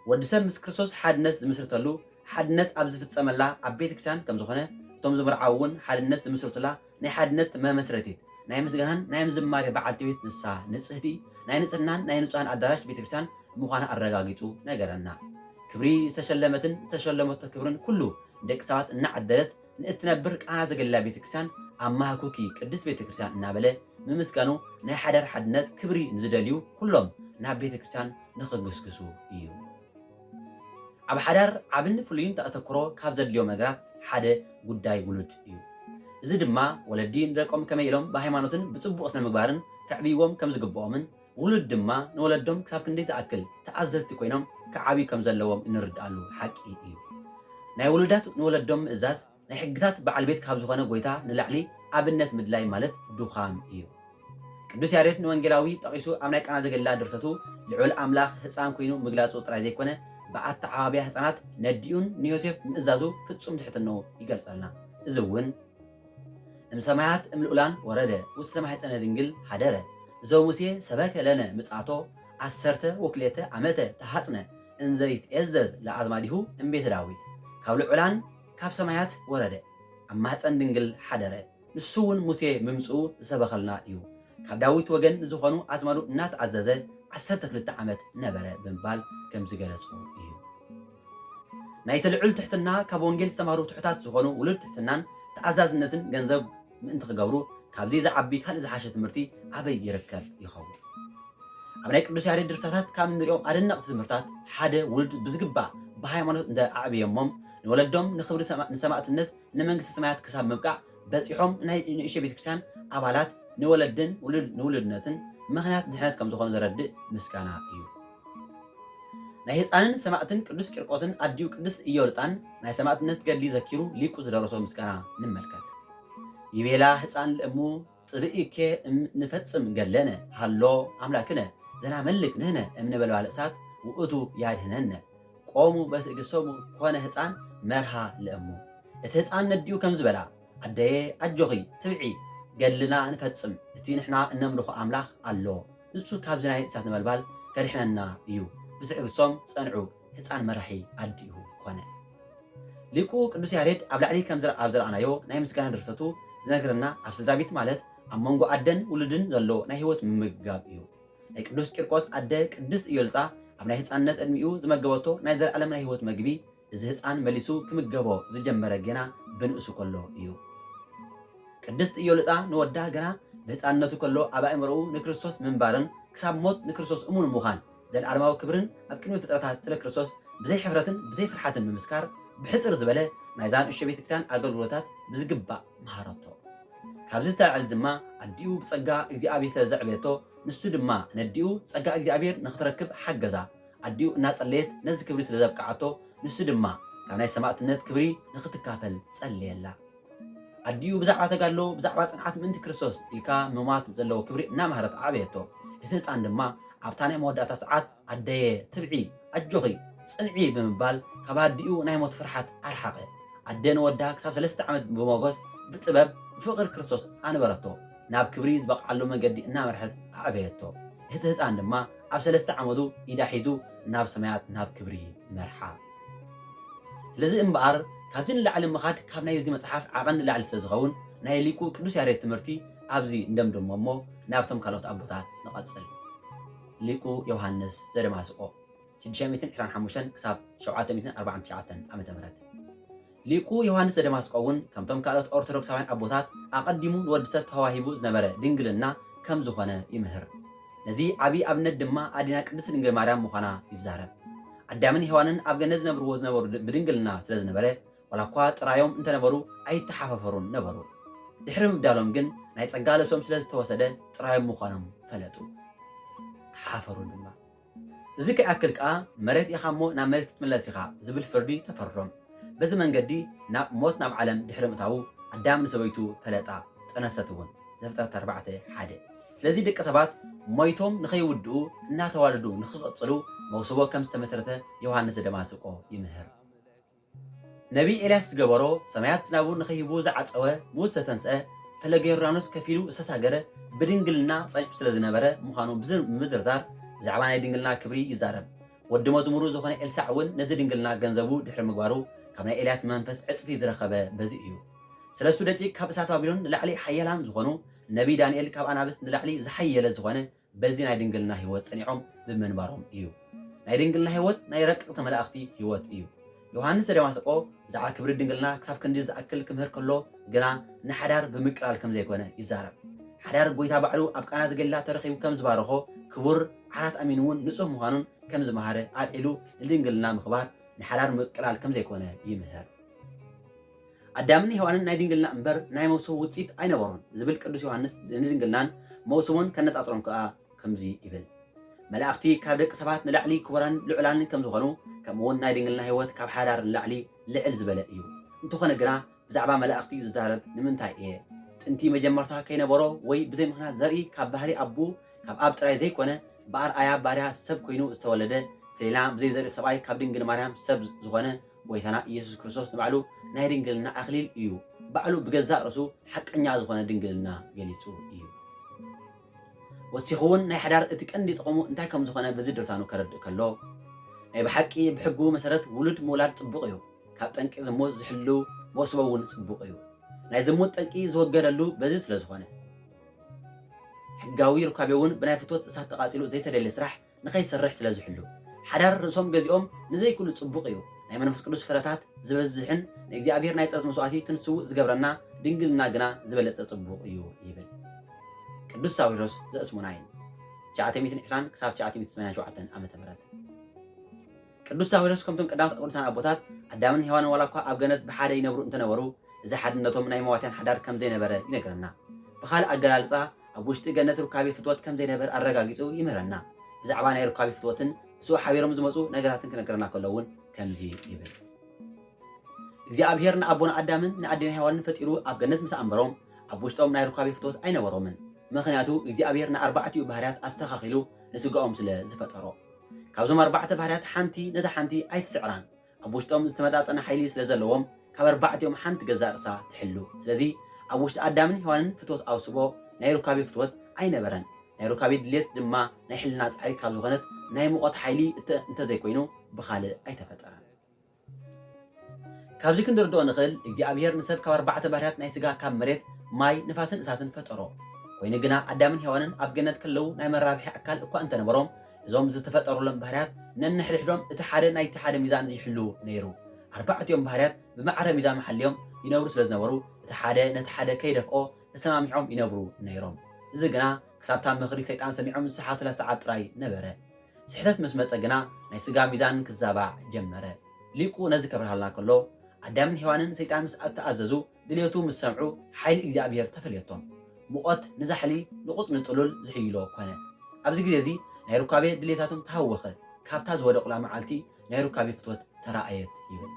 ወዲ ሰብ ምስ ክርስቶስ ሓድነት ዝምስርተሉ ሓድነት ኣብ ዝፍፀመላ ኣብ ቤተ ክርስቲያን ከም ዝኾነ እቶም ዝምርዓውን ሓድነት ዝምስርቱላ ናይ ሓድነት መመስረቲት ናይ ምስጋናን ናይ ምዝማሬ በዓልቲ ቤት ንሳ ንጽህቲ ናይ ንጽህናን ናይ ንጹሃን ኣዳራሽ ቤተክርስትያን ምዃና ኣረጋጊጹ ነገረና። ክብሪ ዝተሸለመትን ዝተሸለመቶ ክብርን ኩሉ ደቂ ሰባት እናዓደለት ንእትነብር ቃና ዘገሊላ ቤተክርስትያን ኣማሃኩኪ ቅድስት ቤተክርስትያን እናበለ ምምስጋኑ ናይ ሓዳር ሓድነት ክብሪ ንዝደልዩ ኩሎም ናብ ቤተክርስትያን ንኽግስግሱ እዩ። ኣብ ሓዳር ዓብን ፍሉይን ተኣተክሮ ካብ ዘድልዮም ነገራት ሓደ ጉዳይ ውሉድ እዩ። እዚ ድማ ወለዲ ንደቆም ከመይ ኢሎም ብሃይማኖትን ብጽቡቕ ስነ ምግባርን ከዕብይዎም ከም ዝግብኦምን ውሉድ ድማ ንወለዶም ክሳብ ክንደይ ዝኣክል ተኣዘዝቲ ኮይኖም ክዓብዩ ከም ዘለዎም እንርድኣሉ ሓቂ እዩ። ናይ ውሉዳት ንወለዶም ምእዛዝ ናይ ሕግታት በዓል ቤት ካብ ዝኾነ ጎይታ ንላዕሊ ኣብነት ምድላይ ማለት ዱኻም እዩ። ቅዱስ ያሬድ ንወንጌላዊ ጠቂሱ ኣብ ናይ ቃና ዘገሊላ ድርሰቱ ልዑል ኣምላኽ ህፃን ኮይኑ ምግላፁ ጥራይ ዘይኮነ ብኣተዓባብያ ህፃናት ነዲኡን ንዮሴፍ ምእዛዙ ፍጹም ትሕትኖ ይገልጸልና። እዚ እውን እምሰማያት እምልኡላን ወረደ ውስተ ማሕፀነ ድንግል ሓደረ እዞ ሙሴ ሰበከ ለነ ምጽአቶ 12 ዓመተ ተሓጽነ እንዘ ይትኤዘዝ ለኣዝማዲሁ እምቤተ ዳዊት ካብ ልዑላን ካብ ሰማያት ወረደ ኣብ ማሕፀን ድንግል ሓደረ ንሱ እውን ሙሴ ምምፅኡ ዝሰበኸልና እዩ ካብ ዳዊት ወገን ዝኾኑ ኣዝማዱ እናተኣዘዘ 12 ዓመት ነበረ ብምባል ከም ዝገለጹ እዩ። ናይ ልዑል ትሕትና ካብ ወንጌል ዝተምሃሩ ትሑታት ዝኾኑ ውሉድ ትሕትናን ተኣዛዝነትን ገንዘብ ምእንቲ ክገብሩ ካብዚ ዝዓቢ ካልእ ዝሓሸ ትምህርቲ ኣበይ ይርከብ ይኸውን? ኣብ ናይ ቅዱስ ያሬድ ድርሰታት ካብ እንሪኦም ኣደነቕቲ ትምህርታት ሓደ ውሉድ ብዝግባእ ብሃይማኖት እንደ ኣዕብየሞም ንወለዶም ንክብሪ ንሰማዕትነት ንመንግስቲ ሰማያት ክሳብ ምብቃዕ በፂሖም ናይ ንእሽቶ ቤተክርስትያን ኣባላት ንወለድን ንውሉድነትን ምክንያት ድሕነት ከም ዝኾኑ ዘረድእ ምስጋና እዩ። ናይ ህፃንን ሰማዕትን ቅዱስ ቂርቆስን ኣዲኡ ቅዱስ ኢዮልጣን ናይ ሰማዕትነት ገድሊ ዘኪሩ ሊቁ ዝደረሶ ምስጋና ንምልከት። ይቤላ ህፃን ለእሙ ጥብኢኬ ንፈጽም ገለነ ሃሎ ኣምላክነ ዘናመልክ ንህነ እምነበልባል እሳት ውእቱ ያድህነነ ቆሙ በትእግሶሙ ኮነ ህፃን መርሃ ለእሙ እቲ ህፃን ነዲኡ ከም ዝበላ ኣደየ ኣጆኺ ትብዒ ገድልና ንፈጽም እቲ ንሕና እነምልኾ ኣምላኽ ኣሎ ንሱ ካብዚ ናይ እሳት ነበልባል ከድሕነና እዩ ብትዕግሶም ጸንዑ ህፃን መራሒ ኣዲኡ ኮነ። ሊቁ ቅዱስ ያሬድ ኣብ ላዕሊ ከም ኣብ ዝረኣናዮ ናይ ምስጋና ድርሰቱ ዝነግረና ኣብ ስድራ ቤት ማለት ኣብ መንጎ ኣደን ውሉድን ዘሎ ናይ ህይወት ምምጋብ እዩ። ናይ ቅዱስ ቂርቆስ ኣደ ቅድስት ኢዮልጣ ኣብ ናይ ህፃንነት ዕድሚኡ ዝመገበቶ ናይ ዘለዓለም ናይ ህይወት መግቢ እዚ ህፃን መሊሱ ክምገቦ ዝጀመረ ገና ብንእሱ ከሎ እዩ። ቅድስት ኢዮልጣ ንወዳ ገና ብህፃንነቱ ከሎ ኣብ ኣእምሮኡ ንክርስቶስ ምንባርን ክሳብ ሞት ንክርስቶስ እሙን ምዃን ዘለዓለማዊ ክብርን ኣብ ቅድሚ ፍጥረታት ስለ ክርስቶስ ብዘይ ሕፍረትን ብዘይ ፍርሓትን ብምስካር ብሕፅር ዝበለ ናይ ዛ ንእሽቶ ቤተክርስትያን ኣገልግሎታት ብዝግባእ መሃረቶ። ካብዚ ዝተልዓለ ድማ ኣዲኡ ብፀጋ እግዚኣብሔር ስለ ዘዕብየቶ ንሱ ድማ ነዲኡ ፀጋ እግዚኣብሔር ንክትረክብ ሓገዛ። ኣዲኡ እናፀለየት ነዚ ክብሪ ስለ ዘብቃዓቶ ንሱ ድማ ካብ ናይ ሰማዕትነት ክብሪ ንክትካፈል ፀለየላ። ኣዲኡ ብዛዕባ ተጋድሎ ብዛዕባ ፅንዓት ምእንቲ ክርስቶስ ኢልካ ምማት ዘለዎ ክብሪ እናምሃረት ዓብየቶ። እቲ ህፃን ድማ ኣብታ ናይ መወዳእታ ሰዓት ኣደየ ትብዒ ኣጆኺ ፅንዒ ብምባል ካብ ኣዲኡ ናይ ሞት ፍርሓት ኣርሓቐ። ኣደ ንወዳ ክሳብ 3 ዓመት ብሞገስ ብጥበብ ብፍቅሪ ክርስቶስ ኣንበረቶ ናብ ክብሪ ዝበቕዓሉ መንገዲ እናመርሐት ኣዕበየቶ። እቲ ህፃን ድማ ኣብ 3 ዓመቱ ኢዳ ሒዙ ናብ ሰማያት ናብ ክብሪ መርሓ። ስለዚ እምበኣር ካብዚ ንላዕሊ ምኻድ ካብ ናይ እዚ መፅሓፍ ዓቐን ንላዕሊ ስለ ዝኸውን ናይ ሊቁ ቅዱስ ያሬድ ትምህርቲ ኣብዚ እንደምድሞ እሞ ናብቶም ካልኦት ኣቦታት ንቐፅል። ሊቁ ዮሃንስ ዘደማስቆ 625 ክሳብ 749 ዓ.ም ሊቁ ዮሃንስ ዘደማስቆ እውን ከምቶም ካልኦት ኦርቶዶክሳውያን ኣቦታት ኣቐዲሙ ንወዲሰብ ተዋሂቡ ዝነበረ ድንግልና ከም ዝኾነ ይምህር። ነዚ ዓብዪ ኣብነት ድማ ኣዴና ቅድስት ድንግል ማርያም ምዃና ይዛረብ። ኣዳምን ሔዋንን ኣብ ገነት ዝነብሩ ብድንግልና ስለ ዝነበረ ዋላ እኳ ጥራዮም እንተነበሩ ኣይተሓፋፈሩን ነበሩ። ድሕሪ ምብዳሎም ግን ናይ ፀጋ ልብሶም ስለ ዝተወሰደ ጥራዮም ምዃኖም ፈለጡ ሓፈሩን ድማ። እዚ ከይኣክል ከዓ መሬት ኢኻ እሞ ናብ መሬት ክትምለስ ኢኻ ዝብል ፍርዲ ተፈርዶም። በዚ መንገዲ ናብ ሞት ናብ ዓለም ድሕሪ ምእታዉ ኣዳም ንሰበይቱ ፈለጣ ጠነሰት እውን ዘፍጥረት 4:1። ስለዚ ደቂ ሰባት ሞይቶም ንኸይውድኡ እናተዋለዱ ንኽቕፅሉ መውስቦ ከም ዝተመሰረተ ዮሃንስ ዘደማስቆ ይምህር። ነቢ ኤልያስ ዝገበሮ ሰማያት ዝናቡ ንኸይህቡ ዝዓፀወ ሙት ዝተንስአ ፈለገ ዮርዳኖስ ከፊሉ ዝተሳገረ ብድንግልና ፀኒዑ ስለ ዝነበረ ምዃኑ ብምዝርዛር ብዛዕባ ናይ ድንግልና ክብሪ ይዛረብ። ወዲ መዝሙሩ ዝኾነ ኤልሳዕ እውን ነዚ ድንግልና ገንዘቡ ድሕሪ ምግባሩ ካብ ናይ ኤልያስ መንፈስ ዕፅፊ ዝረኸበ በዚ እዩ። ሰለስቱ ደቂቅ ካብ እሳት ባቢሎን ንላዕሊ ሓያላን ዝኾኑ ነቢ ዳንኤል ካብ ኣናብስት ንላዕሊ ዝሓየለ ዝኾነ በዚ ናይ ድንግልና ህይወት ጸኒዖም ብምንባሮም እዩ። ናይ ድንግልና ህይወት ናይ ረቀቕቲ መላእኽቲ ህይወት እዩ። ዮሃንስ ዘደማስቆ ብዛዕባ ክብሪ ድንግልና ክሳብ ክንዲ ዝኣክል ክምህር ከሎ ግና ንሓዳር ብምቅላል ከም ዘይኮነ ይዛረብ። ሓዳር ጎይታ ባዕሉ ኣብ ቃና ዘገሊላ ተረኺቡ ከም ዝባረኾ ክቡር ዓራት ኣሚን እውን ንጹህ ምዃኑን ከም ዝመሃረ ኣልዒሉ ንድንግልና ምኽባር ንሓዳር ምቅላል ከም ዘይኮነ ይምህር። ኣዳምን ሔዋንን ናይ ድንግልና እምበር ናይ መውስም ውፅኢት ኣይነበሮን ዝብል ቅዱስ ዮሃንስ ንድንግልናን መውስሙን ከነጻጽሮም ከዓ ከምዚ ይብል። መላእኽቲ ካብ ደቂ ሰባት ንላዕሊ ክቡራን ልዑላን ከም ዝኾኑ ከምኡውን ናይ ድንግልና ህይወት ካብ ሓዳር ንላዕሊ ልዕል ዝበለ እዩ። እንተኾነ ግና ብዛዕባ መላእኽቲ ዝዛረብ ንምንታይ እየ? ጥንቲ መጀመርታ ከይነበሮ ወይ ብዘይ ምኽንያት ዘርኢ ካብ ባህሪ ኣቡ ካብ ኣብ ጥራይ ዘይኮነ ብኣርኣያ ባርያ ሰብ ኮይኑ ዝተወለደ ስለላ ብዘይ ዘርኢ ሰብኣይ ካብ ድንግል ማርያም ሰብ ዝኾነ ጎይታና ኢየሱስ ክርስቶስ ንባዕሉ ናይ ድንግልና ኣኽሊል እዩ። ባዕሉ ብገዛእ ርእሱ ሓቀኛ ዝኾነ ድንግልና ገሊጹ እዩ። ወሲኹ እውን ናይ ሓዳር እቲ ቀንዲ ጥቕሙ እንታይ ከም ዝኾነ በዚ ድርሳኑ ከረድእ ከሎ ናይ ብሓቂ ብሕጉ መሰረት ውሉድ ምውላድ ጽቡቕ እዩ። ካብ ጠንቂ ዝሙት ዝሕሉ መወስቦ እውን ጽቡቕ እዩ። ናይ ዝሙት ጠንቂ ዝወገደሉ በዚ ስለ ዝኾነ ሕጋዊ ርካቤ እውን ብናይ ፍትወት እሳት ተቓፂሉ ዘይተደልየ ስራሕ ንኸይሰርሕ ስለ ዝሕሉ ሓዳር ርእሶም ገዚኦም ንዘይኩሉ ጽቡቕ እዩ። ናይ መንፈስ ቅዱስ ፍረታት ዝበዝሕን ንእግዚኣብሔር ናይ ፀሎት መስዋዕቲ ክንስውእ ዝገብረና ድንግልና ግና ዝበለፀ ጽቡቕ እዩ ይብል ቅዱስ ሳዊሮስ ዘእስሙናይን 920 ክሳብ 987 ዓመተ ምህረት። ቅዱስ ሳዊሮስ ከምቶም ቀዳሞት ቅዱሳን ኣቦታት ኣዳምን ሔዋንን ዋላ እኳ ኣብ ገነት ብሓደ ይነብሩ እንተነበሩ እዚ ሓድነቶም ናይ መዋትያን ሓዳር ከም ዘይነበረ ይነግረና። ብኻልእ ኣገላልፃ ኣብ ውሽጢ ገነት ሩካቤ ፍትወት ከም ዘይነበረ ኣረጋጊፁ ይምህረና። ብዛዕባ ናይ ሩካቤ ፍትወትን ብስኡ ሓቢሮም ዝመፁ ነገራትን ክነግረና ከሎ እውን ከምዚ ይብል። እግዚአብሔር ንኣቦና ኣዳምን ንኣዴና ሔዋንን ፈጢሩ ኣብ ገነት ምስ ኣንበሮም ኣብ ውሽጦም ናይ ሩካቤ ፍትወት ኣይነበሮምን። ምክንያቱ እግዚአብሔር ንኣርባዕቲኡ ባህርያት ኣስተኻኺሉ ንስጋኦም ስለ ዝፈጠሮ ካብዞም ኣርባዕተ ባህርያት ሓንቲ ነታ ሓንቲ ኣይትስዕራን። ኣብ ውሽጦም ዝተመጣጠነ ሓይሊ ስለ ዘለዎም ካብ ኣርባዕቲኦም ሓንቲ ገዛእ ርእሳ ትሕሉ። ስለዚ ኣብ ውሽጢ ኣዳምን ሔዋንን ፍትወት ኣውስቦ ናይ ሩካቤ ፍትወት ኣይነበረን። ናይ ሩካቤ ድሌት ድማ ናይ ሕልና ፃዕሪ ካብ ዝኾነት ናይ ሙቐት ሓይሊ እንተዘይኮይኑ ብኻልእ ኣይተፈጠረን። ካብዚ ክንርድኦ ንኽእል እግዚኣብሔር ንሰብ ካብ ኣርባዕተ ባህርያት ናይ ስጋ ካብ መሬት ማይ ንፋስን እሳትን ፈጠሮ። ኮይኑ ግና ኣዳምን ሔዋንን ኣብ ገነት ከለዉ ናይ መራብሒ ኣካል እኳ እንተነበሮም እዞም ዝተፈጠሩሎም ባህርያት ነንሕድሕዶም እቲ ሓደ ናይቲ ሓደ ሚዛን ይሕሉ ነይሩ። ኣርባዕቲኦም ባህርያት ብማዕረ ሚዛን መሓልዮም ይነብሩ ስለ ዝነበሩ እቲ ሓደ ነቲ ሓደ ከይደፍኦ ተሰማሚዖም ይነብሩ ነይሮም። እዚ ግና ክሳብታ ምኽሪ ሰይጣን ሰሚዖም ዝሰሓቱላ ሰዓት ጥራይ ነበረ። ስሕተት ምስ መፀ ግና ናይ ስጋ ሚዛን ክዛባዕ ጀመረ። ሊቁ ነዚ ከብርሃልና ከሎ ኣዳምን ሔዋንን ሰይጣን ምስ ተኣዘዙ ድልየቱ ምስ ሰምዑ ሓይሊ እግዚኣብሔር ተፈልየቶም። ሙቐት ንዛሕሊ ንቑፅ ንጥሉል ዝሕይሎ ኮነ። ኣብዚ ግዜ እዚ ናይ ሩካቤ ድሌታቶም ተሃወኸ። ካብታ ዝወደቑላ መዓልቲ ናይ ሩካቤ ፍትወት ተራእየት ይብል።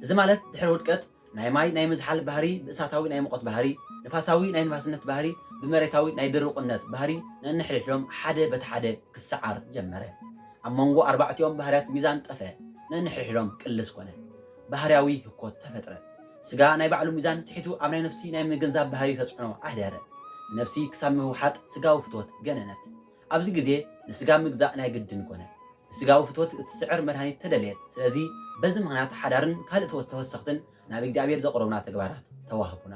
እዚ ማለት ድሕሪ ውድቀት ናይ ማይ ናይ ምዝሓል ባህሪ ብእሳታዊ ናይ ሙቐት ባህሪ፣ ንፋሳዊ ናይ ንፋስነት ባህሪ ብመሬታዊ ናይ ድርቁነት ባህሪ ነንሕድሕዶም ሓደ በቲ ሓደ ክሰዓር ጀመረ። ኣብ መንጎ ኣርባዕቲኦም ባህርያት ሚዛን ጠፍአ። ነንሕድሕዶም ቅልስ ኮነ። ባህርያዊ ህኮት ተፈጥረ። ስጋ ናይ ባዕሉ ሚዛን ስሒቱ ኣብ ናይ ነፍሲ ናይ ምግንዛብ ባህሪ ተፅዕኖ ኣሕደረ። ነፍሲ ክሳብ ምውሓጥ ስጋዊ ፍትወት ገነነት። ኣብዚ ግዜ ንስጋ ምግዛእ ናይ ግድን ኮነ። ንስጋዊ ፍትወት እትስዕር መድሃኒት ተደልየት። ስለዚ በዚ ምክንያት ሓዳርን ካልእ ተወሰኽትን ናብ እግዚኣብሔር ዘቕረቡና ተግባራት ተዋህቡና።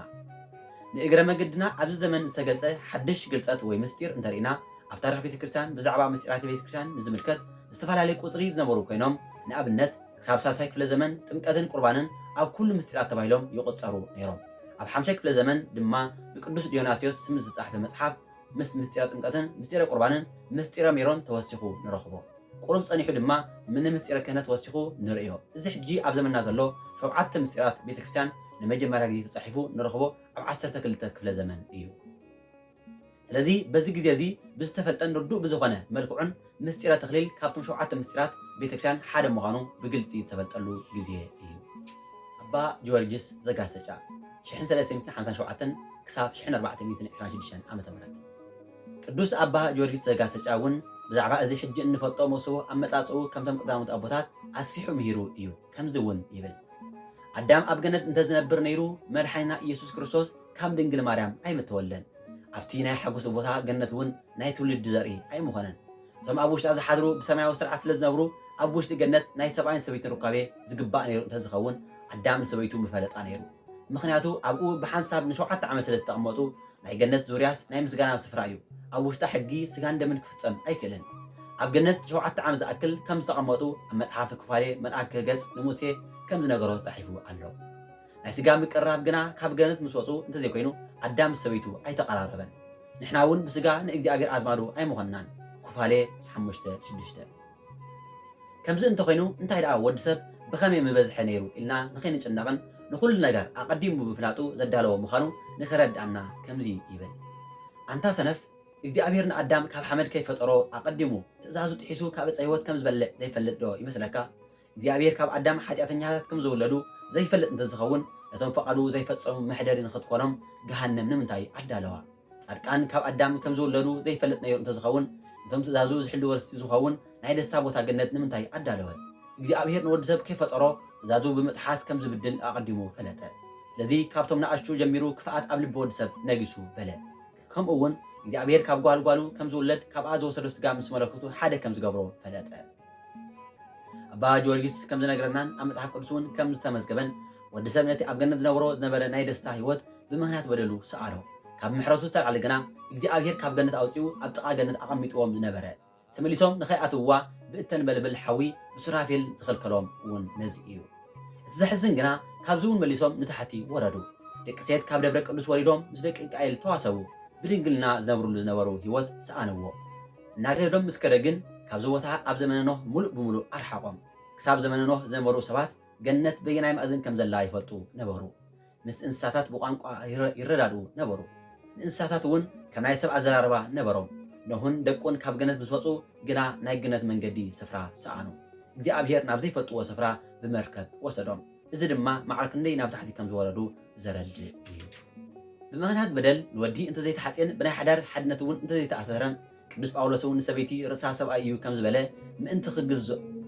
ንእግረ መገድና ኣብዚ ዘመን ዝተገልፀ ሓድሽ ግልፀት ወይ ምስጢር እንተሪእና ኣብ ታሪክ ቤተክርስትያን ብዛዕባ ምስጢራት ቤተክርስትያን ንዝምልከት ዝተፈላለዩ ቁፅሪ ዝነበሩ ኮይኖም ንኣብነት ክሳብ 30 ክፍለ ዘመን ጥምቀትን ቁርባንን ኣብ ኩሉ ምስጢራት ተባሂሎም ይቁፀሩ ነይሮም። ኣብ 50 ክፍለ ዘመን ድማ ብቅዱስ ዲዮናስዮስ ስም ዝፃሕፈ መፅሓፍ ምስ ምስጢረ ጥምቀትን ምስጢረ ቁርባንን ምስጢረ ሜሮን ተወሲኹ ንረኽቦ። ቁሩብ ፀኒሑ ድማ ምን ምስጢረ ክህነት ተወሲኹ ንርእዮ። እዚ ሕጂ ኣብ ዘመንና ዘሎ 7 ምስጢራት ቤተክርስትያን ንመጀመርያ ግዜ ተፃሒፉ ንረኽቦ ኣብ 12 ክፍለ ዘመን እዩ። ስለዚ በዚ ግዜ እዚ ብዝተፈልጠን ርዱእ ብዝኾነ መልክዑን ምስጢረ ተኽሊል ካብቶም 7 ምስጢራት ቤተክርስትያን ሓደ ምዃኑ ብግልፂ ዝተፈልጠሉ ግዜ እዩ። ኣባ ጊዮርጊስ ዘጋስጫ 1357 ክሳብ 1426 ዓመተ ምህረት። ቅዱስ ኣባ ጊዮርጊስ ዘጋስጫ እውን ብዛዕባ እዚ ሕጂ እንፈልጦ መውስቦ ኣመፃፅኡ ከምቶም ቀዳሞት ኣቦታት ኣስፊሑ ምሂሩ እዩ። ከምዚ እውን ይብል። ኣዳም ኣብ ገነት እንተዝነብር ነይሩ መድሓኒና ኢየሱስ ክርስቶስ ካብ ድንግል ማርያም ኣይምተወለን። ኣብቲ ናይ ሓጎስ ቦታ ገነት እውን ናይ ትውልዲ ዘርኢ ኣይምኾነን። እቶም ኣብ ውሽጣ ዝሓድሩ ብሰማያዊ ስርዓት ስለ ዝነብሩ ኣብ ውሽጢ ገነት ናይ ሰብኣይን ሰበይትን ሩካቤ ዝግባእ ነይሩ እንተዝኸውን ኣዳም ንሰበይቱ ምፈለጣ ነይሩ። ምክንያቱ ኣብኡ ብሓንሳብ ንሸውዓተ ዓመት ስለ ዝተቐመጡ ናይ ገነት ዙርያስ ናይ ምስጋና ስፍራ እዩ ኣብ ውሽጣ ሕጊ ስጋን ደምን ክፍፀም ኣይክእልን ኣብ ገነት ሸውዓተ ዓመት ዝኣክል ከም ዝተቐመጡ ኣብ መፅሓፍ ክፋሌ መልኣክ ገጽ ንሙሴ ከም ዝነገሮ ጻሒፉ ኣሎ ናይ ስጋ ምቅራብ ግና ካብ ገነት ምስ ወፁ እንተዘይኮይኑ ኣዳም ምስ ሰበይቱ ኣይተቀራረበን ንሕና እውን ብስጋ ንእግዚኣብሔር ኣዝማዱ ኣይምኾንናን ኩፋሌ 5:6 ከምዚ እንተኮይኑ እንታይ ደኣ ወዲ ሰብ ብኸመይ ምበዝሐ ነይሩ ኢልና ንኸይንጭነቕን ንኩሉ ነገር ኣቐዲሙ ብፍላጡ ዘዳለዎ ምዃኑ ንኽረድኣና ከምዚ ይብል ኣንታ ሰነፍ እግዚኣብሔር ንኣዳም ካብ ሓመድ ከይፈጠሮ ኣቐዲሙ ትእዛዙ ጥሒሱ ካብ ዕፀ ህይወት ከም ዝበልዕ ዘይፈልጥ ዶ ይመስለካ እግዚኣብሔር ካብ ኣዳም ሓጢኣተኛታት ከም ዝውለዱ ዘይፈልጥ እንተዝኸውን ነቶም ፈቓዱ ዘይፈፀሙ መሕደሪ ንኽትኮኖም ገሃነም ንምንታይ ኣዳለዋ ጻድቃን ካብ ኣዳም ከም ዝውለዱ ዘይፈልጥ ነይሩ እንተዝኸውን እቶም ትእዛዙ ዝሕሉ ወርስቲ ዝኸውን ናይ ደስታ ቦታ ገነት ንምንታይ ኣዳለወ እግዚኣብሔር ንወዲ ሰብ ከይፈጠሮ ትእዛዙ ብምጥሓስ ከም ዝብድል ኣቐዲሙ ፈለጠ ስለዚ ካብቶም ንኣሽቱ ጀሚሩ ክፍኣት ኣብ ልቢ ወዲ ሰብ ነጊሱ በለ ከምኡ እውን እግዚኣብሔር ካብ ጓልጓሉ ከም ዝውለድ ካብኣ ዝወሰዶ ስጋ ምስ መለክቱ ሓደ ከም ዝገብሮ ፈለጠ ኣባ ጊዮርጊስ ከም ዝነገረናን ኣብ መጽሓፍ ቅዱስ እውን ከም ዝተመዝገበን ወዲ ሰብ ነቲ ኣብ ገነት ዝነበረ ናይ ደስታ ህይወት ብምክንያት በደሉ ሰኣሎ ካብ ምሕረቱ ዝተልዓለ ግና እግዚኣብሔር ካብ ገነት ኣውፂኡ ኣብ ጥቓ ገነት ኣቐሚጥዎም ዝነበረ ተመሊሶም ንኸይኣትውዋ ብእተን በልብል ሓዊ ብሱራፌል ዝኸልከሎም እውን ነዚ እዩ እቲ ዘሕዝን ግና ካብዚ እውን መሊሶም ንታሕቲ ወረዱ ደቂ ሴት ካብ ደብረ ቅዱስ ወሪዶም ምስ ደቂ ቃኤል ተዋሰቡ ብድንግልና ዝነብሩሉ ዝነበሩ ህይወት ሰኣንዎ እናገዶም ምስ ከደ ግን ካብዚ ቦታ ኣብ ዘመነ ኖህ ሙሉእ ብምሉእ ኣርሓቆም ክሳብ ዘመነ ኖህ ዝነበሩ ሰባት ገነት በየናይ ማእዝን ከም ዘላ ይፈልጡ ነበሩ ምስ እንስሳታት ብቋንቋ ይረዳድኡ ነበሩ ንእንስሳታት እውን ከም ናይ ሰብ ኣዘራርባ ነበሮም ኖህን ደቁን ካብ ገነት ምስ ወፁ ግና ናይ ገነት መንገዲ ስፍራ ሰኣኑ እግዚኣብሔር ናብ ዘይፈልጥዎ ስፍራ ብመርከብ ወሰዶም እዚ ድማ ማዕረ ክንደይ ናብ ታሕቲ ከም ዝወረዱ ዘረድእ እዩ ብምክንያት በደል ንወዲ እንተዘይተሓፅን ብናይ ሓዳር ሓድነት እውን እንተዘይተኣሰረን ቅዱስ ጳውሎስ እውን ንሰበይቲ ርእሳ ሰብኣይ እዩ ከም ዝበለ ምእንቲ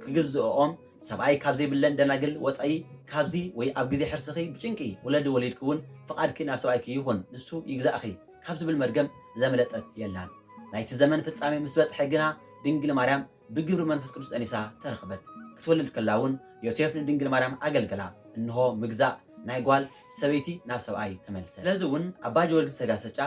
ክግዝኦኦም ሰብኣይ ካብ ዘይብለን ደናግል ወፃኢ ካብዚ ወይ ኣብ ግዜ ሕርስኺ ብጭንቂ ወለዲ ወሊድክ እውን ፍቓድኪ ናብ ሰብኣይኪ ይኹን ንሱ ይግዛእኺ ካብ ዝብል መርገም ዘመለጠት የላን ናይቲ ዘመን ፍጻሜ ምስ በፅሐ ግና ድንግል ማርያም ብግብሪ መንፈስ ቅዱስ ጠኒሳ ተረኽበት ክትወልድ ከላ እውን ዮሴፍ ንድንግል ማርያም ኣገልገላ እንሆ ምግዛእ ናይ ጓል ሰበይቲ ናብ ሰብኣይ ተመልሰ ስለዚ እውን ኣባ ጊዮርጊስ ተጋሰጫ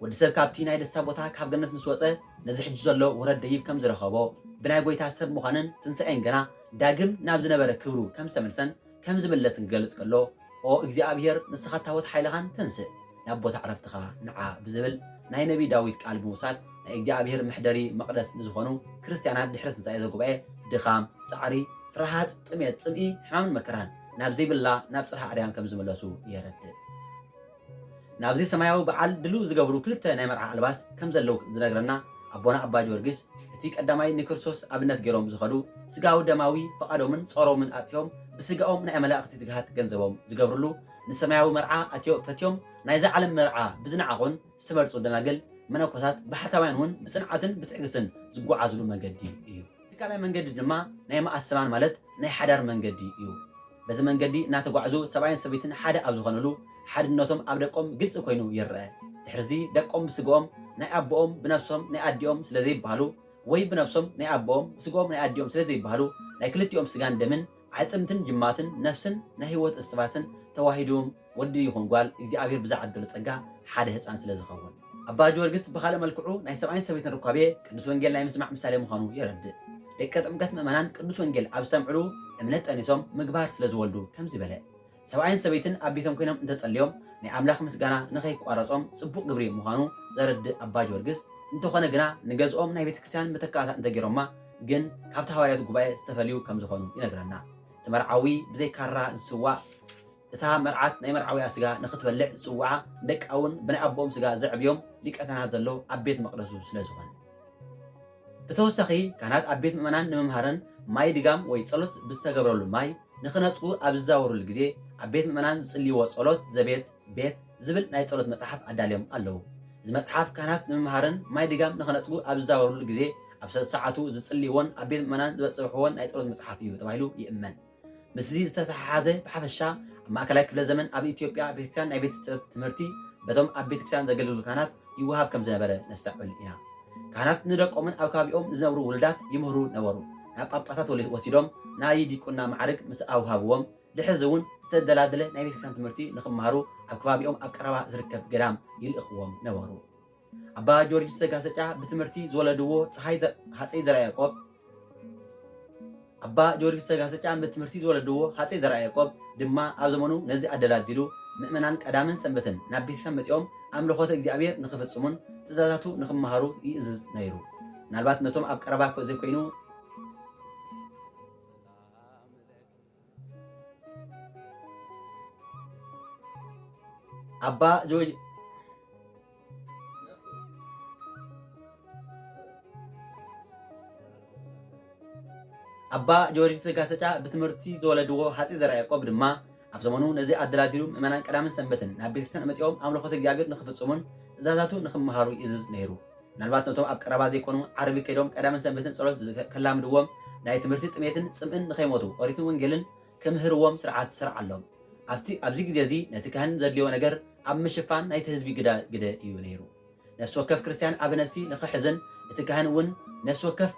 ወዲ ሰብ ካብቲ ናይ ደስታ ቦታ ካብ ገነት ምስ ወፀ ነዚ ሕጂ ዘሎ ውረድ ደይብ ከም ዝረኸቦ ብናይ ጎይታ ሰብ ምዃንን ትንስአን ገና ዳግም ናብ ዝነበረ ክብሩ ከም ዝተመልሰን ከም ዝምለስን ክገልጽ ከሎ ኦ እግዚኣብሔር ንስኻ ታወት ሓይልኻን ተንስእ ናብ ቦታ ዕረፍትኻ ንዓ ብዝብል ናይ ነቢ ዳዊት ቃል ብምውሳድ ናይ እግዚኣብሔር ምሕደሪ መቕደስ ንዝኾኑ ክርስቲያናት ድሕሪ ትንሣኤ ዘጉባኤ ድኻም ፃዕሪ ረሃፅ ጥሜት ፅምኢ ሕማምን መከራን ናብ ዘይብላ ናብ ፅርሐ ኣርያም ከም ዝመለሱ የረድእ ናብዚ ሰማያዊ በዓል ድልው ዝገብሩ ክልተ ናይ መርዓ ኣልባስ ከም ዘለው ዝነግረና ኣቦና ኣባ ጊዮርጊስ እቲ ቀዳማይ ንክርስቶስ ኣብነት ገይሮም ዝኸዱ ስጋዊ ደማዊ ፈቓዶምን ጾሮምን ኣጥዮም ብስጋኦም ናይ መላእኽቲ ትግሃት ገንዘቦም ዝገብርሉ ንሰማያዊ መርዓ ፈትዮም ናይዚ ዓለም መርዓ ብዝነዓቑን ዝተመርፁ ደናግል መነኮሳት ባሕታውያን እውን ብፅንዓትን ብትዕግስትን ዝጓዓዝሉ መንገዲ እዩ እቲ ካልኣይ መንገዲ ድማ ናይ መኣሰባን ማለት ናይ ሓዳር መንገዲ እዩ በዚ መንገዲ እናተጓዕዙ ሰብኣይን ሰበይትን ሓደ ኣብ ዝኾነሉ ሓድነቶም ኣብ ደቆም ግልፂ ኮይኑ ይርአ ድሕርዚ ደቆም ብስግኦም ናይ ኣቦኦም ብነፍሶም ናይ ኣዲኦም ስለዘይበሃሉ ወይ ብነፍሶም ናይ ኣቦኦም ብስግኦም ናይ ኣዲኦም ስለዘይበሃሉ ናይ ክልቲኦም ስጋን ደምን ዓፅምትን ጅማትን ነፍስን ናይ ህይወት እስትባትን ተዋሂዶም ወዲ ይኹን ጓል እግዚኣብሔር ብዝዓደሎ ፀጋ ሓደ ህፃን ስለ ዝኸውን ኣባ ጊዮርጊስ ብካልእ መልክዑ ናይ ሰብኣይን ሰበይትን ርካቤ ቅዱስ ወንጌል ናይ ምስማዕ ምሳሌ ምዃኑ የረድእ ደቂ ጥምቀት ምእመናን ቅዱስ ወንጌል ኣብ ሰምዕሉ እምነት ጠኒሶም ምግባር ስለ ዝወልዱ ከምዚ በለ ሰብኣይን ሰበይትን ኣብ ቤቶም ኮይኖም እንተጸልዮም ናይ ኣምላኽ ምስጋና ንኸይቋረጾም ጽቡቕ ግብሪ ምዃኑ ዘረድእ ኣባ ጊዮርጊስ እንተኾነ ግና ንገዝኦም ናይ ቤተ ክርስቲያን መተካእታ እንተገይሮማ ግን ካብቲ ሃዋርያት ጉባኤ ዝተፈልዩ ከም ዝኾኑ ይነግረና እቲ መርዓዊ ብዘይካራ ዝስዋዕ እታ መርዓት ናይ መርዓዊያ ስጋ ንኽትበልዕ ዝፅዋዓ ደቂ እውን ብናይ ኣቦኦም ስጋ ዘዕብዮም ሊቀ ካህናት ዘሎ ኣብ ቤት መቕደሱ ስለ ዝኾነ ብተወሳኺ ካህናት ኣብ ቤት ምእመናን ንምምሃርን ማይ ድጋም ወይ ጸሎት ብዝተገብረሉ ማይ ንኽነፅጉ ኣብ ዝዛወሩሉ ግዜ ኣብ ቤት ምእመናን ዝጽልይዎ ጸሎት ዘቤት ቤት ዝብል ናይ ጸሎት መጽሓፍ ኣዳልዮም ኣለዉ እዚ መጽሓፍ ካህናት ንምምሃርን ማይ ድጋም ንኽነፅጉ ኣብ ዝዛወሩሉ ግዜ ኣብ ሰዓቱ ዝጽልይዎን ኣብ ቤት ምእመናን ዝበፅሕዎን ናይ ጸሎት መጽሓፍ እዩ ተባሂሉ ይእመን ምስዚ ዝተተሓሓዘ ብሓፈሻ ኣብ ማእከላይ ክፍለ ዘመን ኣብ ኢትዮጵያ ቤተክርስትያን ናይ ቤተሰብ ትምህርቲ በቶም ኣብ ቤተክርስትያን ዘገልግሉ ካህናት ይወሃብ ከም ዝነበረ ነስተውዕል ኢና ካህናት ንደቆምን ኣብ ከባቢኦም ዝነብሩ ውልዳት ይምህሩ ነበሩ ናብ ጳጳሳት ወሲዶም ናይ ዲቁና ማዕርግ ምስ ኣውሃብዎም ድሕዚ እውን ዝተደላደለ ናይ ቤተክርስትያን ትምህርቲ ንክመሃሩ ኣብ ከባቢኦም ኣብ ቀረባ ዝርከብ ገዳም ይልእኽዎም ነበሩ። ኣባ ጀወርጅስ ዘጋስጫ ብትምህርቲ ዝወለድዎ ሃፀይ ዘርዓ ያዕቆብ ኣባ ጀወርጅስ ዘጋስጫ ብትምህርቲ ዝወለድዎ ሃፀይ ዘርዓ ያዕቆብ ድማ ኣብ ዘመኑ ነዚ ኣደላዲሉ ምእመናን ቀዳምን ሰንበትን ናብ ቤተክርስትያን መፂኦም ኣምልኾተ እግዚኣብሔር ንክፍፅሙን ትእዛዛቱ ንክመሃሩ ይእዝዝ ነይሩ። ምናልባት ነቶም ኣብ ቀረባ ዘይኮይኑ ኣባ ጀወርጅስ ዘጋስጫ ብትምህርቲ ዝወለድዎ ሃፀይ ዘርዓ ያዕቆብ ድማ ኣብ ዘመኑ ነዚ ኣደላዲሉ ምእመናን ቀዳምን ሰንበትን ናብ ቤተክርስትያን መፂኦም ኣምልኾተ እግዚኣብሔር ንክፍፅሙን ትእዛዛቱ ንክመሃሩ ይእዝዝ ነይሩ። ምናልባት ነቶም ኣብ ቀረባ ዘይኮኑ ዓረቢ ከይዶም ቀዳምን ሰንበትን ጸሎት ከላምድዎም ናይ ትምህርቲ ጥሜትን ጽምእን ንኸይሞቱ ኦሪትን ወንጌልን ከምህርዎም ስርዓት ስርዓሎም። ኣብዚ ግዜ እዚ ነቲ ካህን ዘድልዮ ነገር ኣብ ምሽፋን ናይቲ ህዝቢ ግደ እዩ ነይሩ። ነፍሲ ወከፍ ክርስቲያን ኣብ ነፍሲ ንኽሕዝን እቲ ካህን እውን ነፍሲ ወከፍ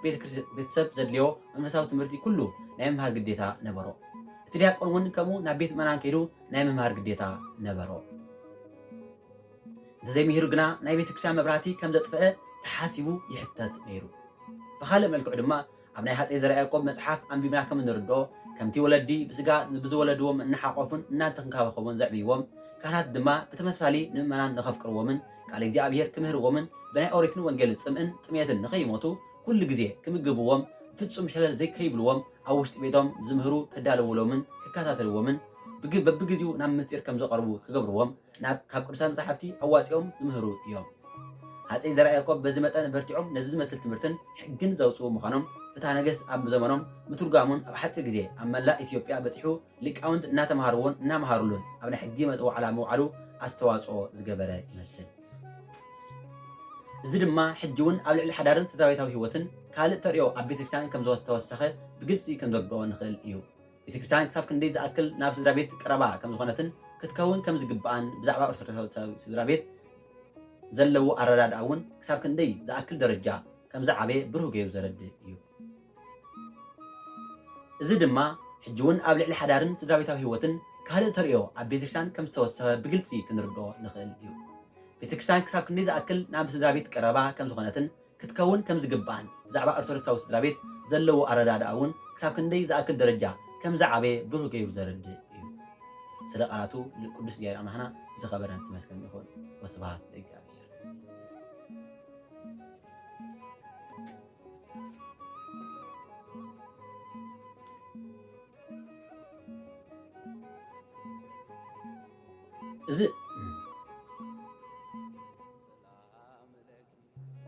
ቤተሰብ ዘድልዮ መንፈሳዊ ትምህርቲ ኩሉ ናይ ምምሃር ግዴታ ነበሮ። እቲ ዲያቆን እውን ከምኡ ናብ ቤት ምእመናን ከይዱ ናይ ምምሃር ግዴታ ነበሮ። እንተዘይምሂሩ ግና ናይ ቤተክርስትያን መብራህቲ ከም ዘጥፍአ ተሓሲቡ ይሕተት ነይሩ። ብካልእ መልክዑ ድማ ኣብ ናይ ሃፀይ ዘርዓ ያዕቆብ መፅሓፍ ኣንቢብና ከም እንርድኦ ከምቲ ወለዲ ብስጋ ብዝወለድዎም እናሓቆፉን እናተንከባኸቡን ዘዕብይዎም ካህናት ድማ ብተመሳሳሊ ንምእመናን ንኸፍቅርዎምን ቃል እግዚኣብሔር ክምህርዎምን ብናይ ኦሪትን ወንጌልን ጽምእን ጥሜትን ንኸይሞቱ ኩሉ ግዜ ክምግብዎም ፍጹም ሸለል ዘይከይብልዎም ኣብ ውሽጢ ቤቶም ዝምህሩ ከዳልውሎምን ክከታተልዎምን በብግዚኡ ናብ ምስጢር ከም ዘቐርቡ ክገብርዎም ካብ ቅዱሳን መጻሕፍቲ ኣዋፂኦም ዝምህሩ እዮም። ሃፀይ ዘርዓ ያዕቆብ በዚ መጠን በርቲዖም ነዚ ዝመስል ትምህርትን ሕግን ዘውፅኡ ምዃኖም ፍትሐ ነገሥት ኣብ ዘመኖም ምትርጓሙን ኣብ ሓፂር ግዜ ኣብ መላእ ኢትዮጵያ በፂሑ ሊቃውንት እናተምሃርዎን እናምሃሩሉን ኣብ ናይ ሕጊ መፅዋዕላ ምውዓሉ ኣስተዋፅኦ ዝገበረ ይመስል። እዚ ድማ ሕጂ እውን ኣብ ልዕሊ ሓዳርን ስድራቤታዊ ህይወትን ካልእ ተሪኦ ኣብ ቤተክርስትያን ከም ዝተወሰኸ ብግልፂ ከም ዘርድኦ ንኽእል እዩ። ቤተክርስትያን ክሳብ ክንደይ ዝኣክል ናብ ስድራ ቤት ቀረባ ከም ዝኾነትን ክትከውን ከም ዝግብኣን ብዛዕባ ኦርቶዶክሳዊ ስድራ ቤት ዘለዎ ኣረዳድኣ እውን ክሳብ ክንደይ ዝኣክል ደረጃ ከም ዝዓበየ ብሩህ ገይሩ ዘረድእ እዩ። እዚ ድማ ሕጂ እውን ኣብ ልዕሊ ሓዳርን ስድራቤታዊ ህይወትን ካልእ ተሪኦ ኣብ ቤተክርስትያን ከም ዝተወሰኸ ብግልፂ ክንርድኦ ንኽእል እዩ። ቤተክርስትያን ክሳብ ክንደይ ዝኣክል ናብ ስድራ ቤት ቀረባ ከም ዝኾነትን ክትከውን ከም ዝግብኣን ብዛዕባ ኦርቶዶክሳዊ ስድራ ቤት ዘለዎ ኣረዳድኣ እውን ክሳብ ክንደይ ዝኣክል ደረጃ ከም ዝዓበየ ብሩህ ገይሩ ዘረድእ እዩ። ስለ ቃላቱ ቅዱስ እግዚአብሔር ኣምላኽና ዝኸበረን ተመስገን ይኹን። ወስብሐት ለእግዚአብሔር።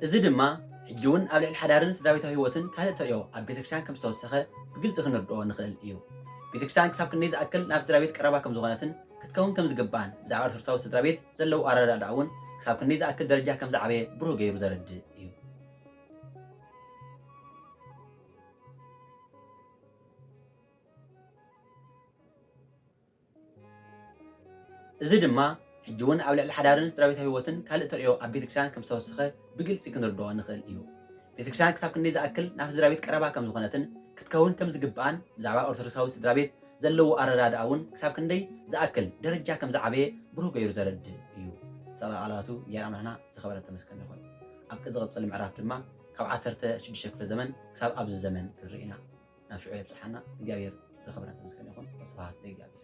እዚ ድማ ሕጂ እውን ኣብ ልዕሊ ሓዳርን ስድራቤታዊ ህይወትን ካልእ ተሪኦ ኣብ ቤተክርስትያን ከም ዝተወሰኸ ብግልፂ ክንርድኦ ንኽእል እዩ። ቤተክርስትያን ክሳብ ክንደይ ዝኣክል ናብ ስድራ ቤት ቀረባ ከም ዝኾነትን ክትከውን ከም ዝግባአን ብዛዕባ ኦርቶዶክሳዊ ስድራ ቤት ዘለዎ ኣረዳድኣ እውን ክሳብ ክንደይ ዝኣክል ደረጃ ከም ዝዓበየ ብሩህ ገይሩ ዘረድእ እዩ። እዚ ድማ ሕጂ እውን ኣብ ልዕሊ ሓዳርን ስድራቤታዊ ህይወትን ካልእ ተሪኦ ኣብ ቤተክርስትያን ከም ዝተወሰኸ ብግልፂ ክንርድኦ ንኽእል እዩ። ቤተክርስትያን ክሳብ ክንደይ ዝኣክል ናብ ስድራ ቤት ቀረባ ከም ዝኾነትን ክትከውን ከም ዝግባአን ብዛዕባ ኦርቶዶክሳዊ ስድራ ቤት ዘለዎ ኣረዳድኣ እውን ክሳብ ክንደይ ዝኣክል ደረጃ ከም ዝዓበየ ብሩህ ገይሩ ዘረድእ እዩ። ቃላቱ እግዚአብሔር ኣምላኽና ዝኸበረ ተመስገን ይኹን። ኣብ ዝቕፅል ምዕራፍ ድማ ካብ 16 ክፍለ ዘመን ክሳብ ኣብዚ ዘመን ንሪኢና ናብ ሽዑ የብፅሓና። እግዚአብሔር ዝኸበረ ተመስገን ይኹን። ወስብሐት ለእግዚአብሔር።